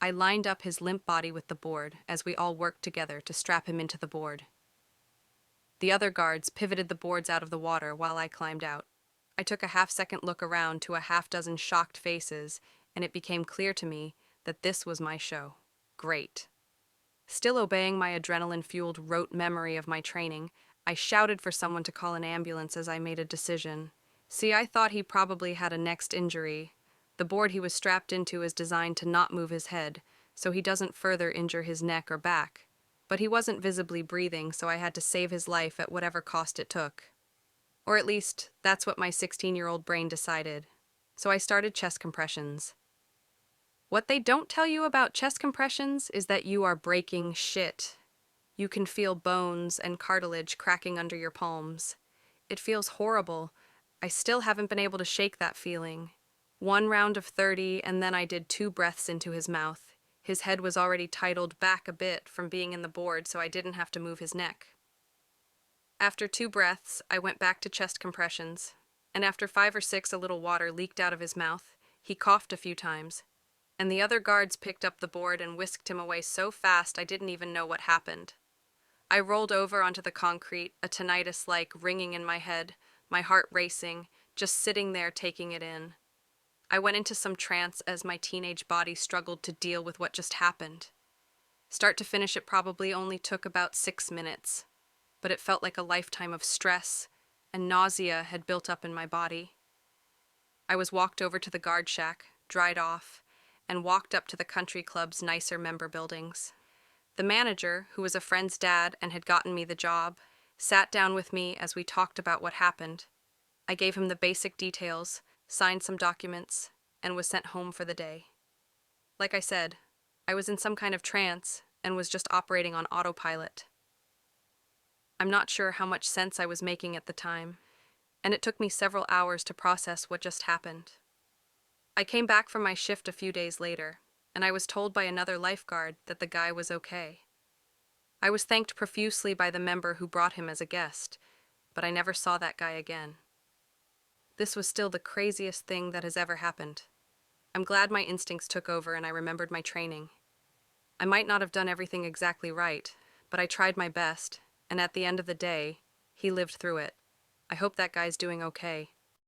I lined up his limp body with the board as we all worked together to strap him into the board. The other guards pivoted the boards out of the water while I climbed out. I took a half-second look around to a half-dozen shocked faces, and it became clear to me that this was my show. Great. Still obeying my adrenaline-fueled rote memory of my training, I shouted for someone to call an ambulance as I made a decision. See, I thought he probably had a next injury. The board he was strapped into is designed to not move his head, so he doesn't further injure his neck or back. But he wasn't visibly breathing, so I had to save his life at whatever cost it took. Or at least, that's what my 16-year-old brain decided. So I started chest compressions. What they don't tell you about chest compressions is that you are breaking shit. You can feel bones and cartilage cracking under your palms. It feels horrible. I still haven't been able to shake that feeling. 1 round of 30, and then I did 2 breaths into his mouth. His head was already titled back a bit from being in the board, so I didn't have to move his neck. After 2 breaths, I went back to chest compressions, and after 5 or 6, a little water leaked out of his mouth. He coughed a few times, and the other guards picked up the board and whisked him away so fast I didn't even know what happened. I rolled over onto the concrete, a tinnitus-like ringing in my head, my heart racing, just sitting there taking it in. I went into some trance as my teenage body struggled to deal with what just happened. Start to finish, it probably only took about 6 minutes, but it felt like a lifetime of stress, and nausea had built up in my body. I was walked over to the guard shack, dried off, and walked up to the country club's nicer member buildings. The manager, who was a friend's dad and had gotten me the job, sat down with me as we talked about what happened. I gave him the basic details, signed some documents, and was sent home for the day. Like I said, I was in some kind of trance and was just operating on autopilot. I'm not sure how much sense I was making at the time, and it took me several hours to process what just happened. I came back from my shift a few days later, and I was told by another lifeguard that the guy was okay. I was thanked profusely by the member who brought him as a guest, but I never saw that guy again. This was still the craziest thing that has ever happened. I'm glad my instincts took over and I remembered my training. I might not have done everything exactly right, but I tried my best, and at the end of the day, he lived through it. I hope that guy's doing okay.